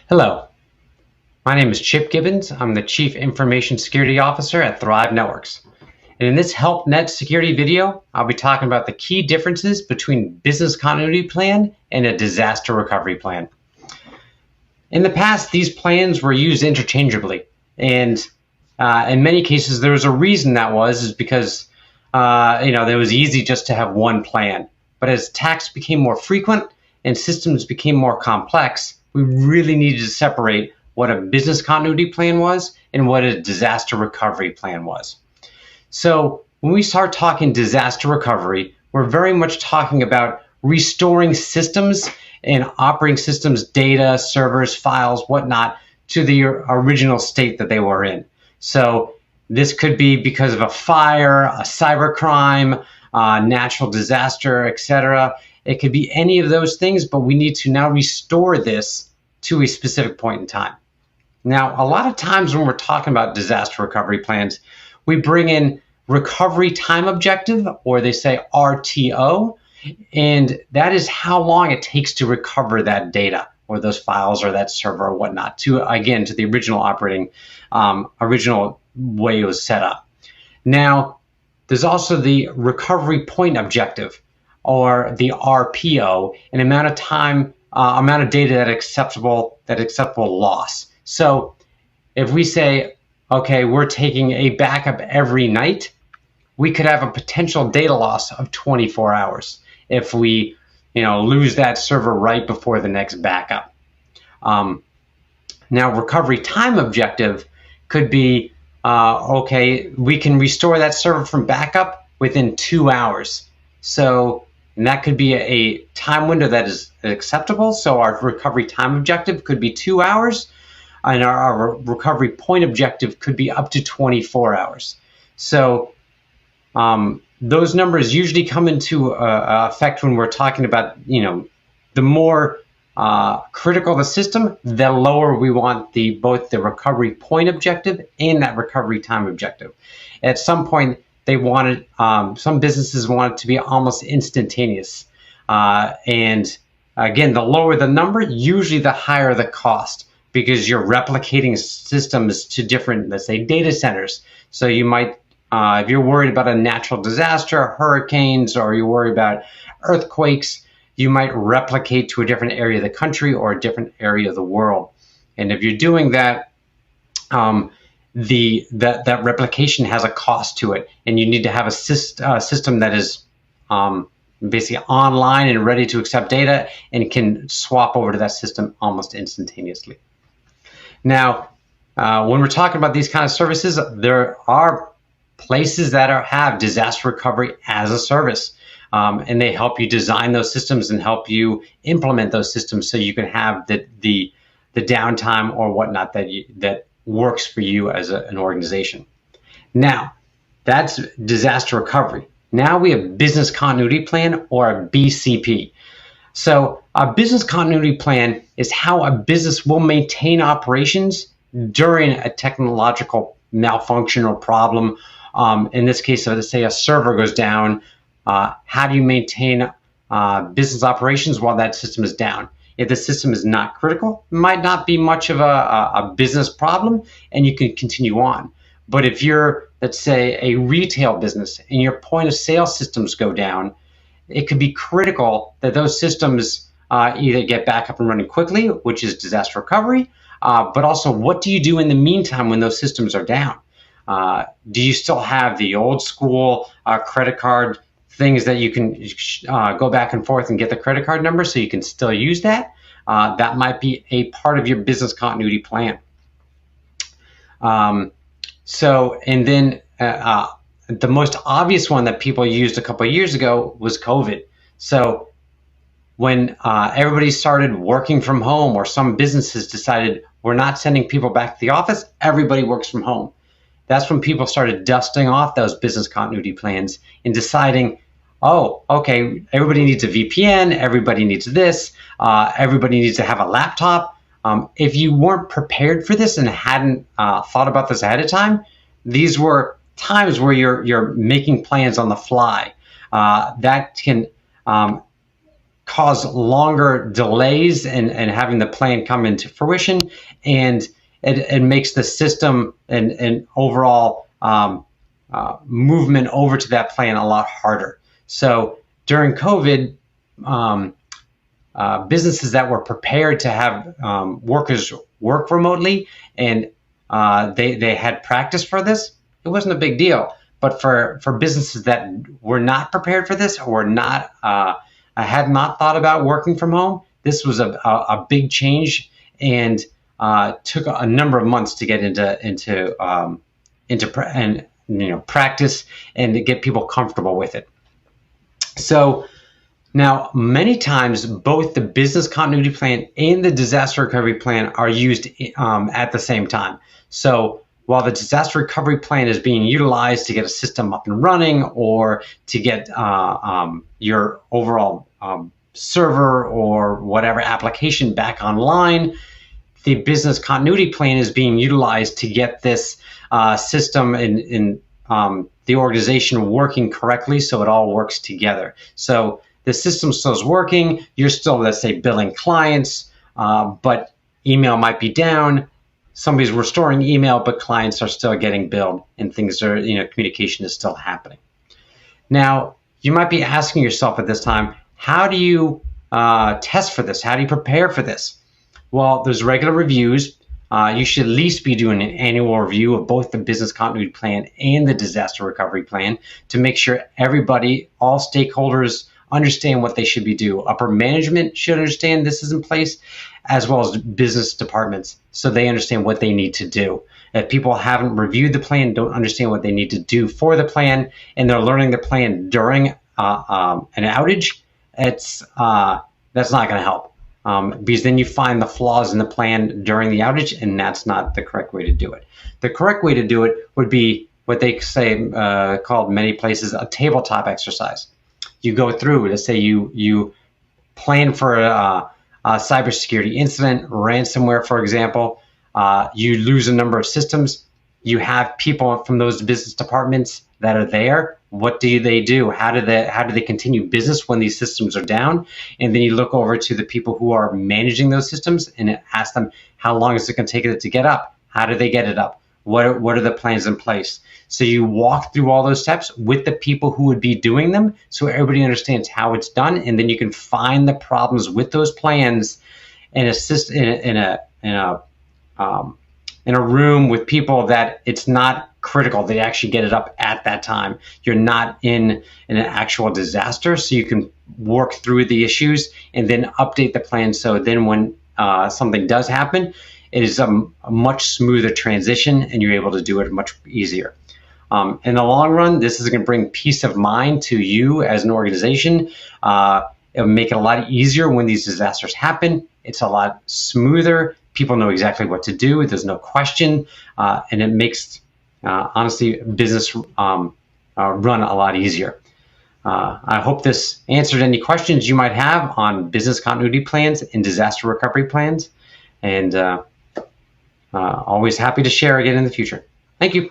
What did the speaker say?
Hello, my name is Chip Gibbons. I'm the Chief Information Security Officer at Thrive Networks. And in this Help Net Security video, I'll be talking about the key differences between business continuity plan and a disaster recovery plan. In the past, these plans were used interchangeably, and in many cases, there was a reason that is because it was easy just to have one plan. But as attacks became more frequent and systems became more complex, we really needed to separate what a business continuity plan was and what a disaster recovery plan was. So when we start talking disaster recovery, we're very much talking about restoring systems and operating systems, data, servers, files, whatnot, to the original state that they were in. So this could be because of a fire, a cybercrime, natural disaster, etc. It could be any of those things, but we need to now restore this to a specific point in time. Now, a lot of times when we're talking about disaster recovery plans, we bring in recovery time objective, or they say RTO, and that is how long it takes to recover that data or those files or that server or whatnot to the original operating, original way it was set up. Now, there's also the recovery point objective, or the RPO, an amount of time, amount of data that acceptable loss. So if we say, okay, we're taking a backup every night, we could have a potential data loss of 24 hours if we lose that server right before the next backup. Now, recovery time objective could be, okay, we can restore that server from backup within 2 hours. So, and that could be a time window that is acceptable. So our recovery time objective could be 2 hours, and our recovery point objective could be up to 24 hours. So those numbers usually come into effect when we're talking about, the more critical the system, the lower we want both the recovery point objective and that recovery time objective. At some point, they wanted, some businesses want it to be almost instantaneous. And again, the lower the number, usually the higher the cost, because you're replicating systems to different, let's say, data centers. So you might, if you're worried about a natural disaster, hurricanes, or you're worried about earthquakes, you might replicate to a different area of the country or a different area of the world. And if you're doing that, that replication has a cost to it, and you need to have a system that is basically online and ready to accept data and can swap over to that system almost instantaneously. Now, when we're talking about these kind of services, there are places that have disaster recovery as a service, and they help you design those systems and help you implement those systems so you can have the downtime or whatnot that works for you as an organization. Now, that's disaster recovery. Now we have business continuity plan, or a BCP. So a business continuity plan is how a business will maintain operations during a technological malfunction or problem. In this case, so let's say a server goes down. How do you maintain business operations while that system is down? If the system is not critical, it might not be much of a business problem, and you can continue on. But if you're, let's say, a retail business and your point of sale systems go down, it could be critical that those systems either get back up and running quickly, which is disaster recovery, but also what do you do in the meantime when those systems are down? Do you still have the old school credit card things that you can go back and forth and get the credit card number so you can still use that? That might be a part of your business continuity plan. And then the most obvious one that people used a couple of years ago was COVID. So when everybody started working from home, or some businesses decided we're not sending people back to the office, everybody works from home. That's when people started dusting off those business continuity plans and deciding, oh, okay, everybody needs a VPN, everybody needs this, everybody needs to have a laptop. If you weren't prepared for this and hadn't thought about this ahead of time, these were times where you're making plans on the fly. That can cause longer delays in having the plan come into fruition, and it makes the system and overall movement over to that plan a lot harder. So during COVID, businesses that were prepared to have workers work remotely and they had practice for this, it wasn't a big deal. But for businesses that were not prepared for this or not had not thought about working from home, this was a big change, and took a number of months to get into practice and to get people comfortable with it. So now, many times, both the business continuity plan and the disaster recovery plan are used at the same time. So while the disaster recovery plan is being utilized to get a system up and running, or to get your overall server or whatever application back online, the business continuity plan is being utilized to get this system in the organization working correctly, so it all works together. So the system still is working. You're still, let's say, billing clients, but email might be down. Somebody's restoring email, but clients are still getting billed, and things are, communication is still happening. Now, you might be asking yourself at this time, how do you test for this? How do you prepare for this? Well, there's regular reviews. You should at least be doing an annual review of both the business continuity plan and the disaster recovery plan to make sure everybody, all stakeholders, understand what they should be doing. Upper management should understand this is in place, as well as business departments, so they understand what they need to do. If people haven't reviewed the plan, don't understand what they need to do for the plan, and they're learning the plan during an outage, that's not going to help, because then you find the flaws in the plan during the outage, and that's not the correct way to do it. The correct way to do it would be what they say, called many places, a tabletop exercise. You go through, let's say you plan for a cybersecurity incident, ransomware, for example. You lose a number of systems. You have people from those business departments that are there. What do they do? How do they continue business when these systems are down? And then you look over to the people who are managing those systems and ask them, how long is it going to take it to get up? How do they get it up? What are the plans in place? So you walk through all those steps with the people who would be doing them, so everybody understands how it's done, and then you can find the problems with those plans and assist in a room with people that it's not critical. They actually get it up at that time. You're not in an actual disaster, so you can work through the issues and then update the plan. So then when something does happen, it is a much smoother transition, and you're able to do it much easier. In the long run, this is going to bring peace of mind to you as an organization. It'll make it a lot easier when these disasters happen. It's a lot smoother. People know exactly what to do. There's no question, and it makes, honestly, business run a lot easier. I hope this answered any questions you might have on business continuity plans and disaster recovery plans, and always happy to share again in the future. Thank you.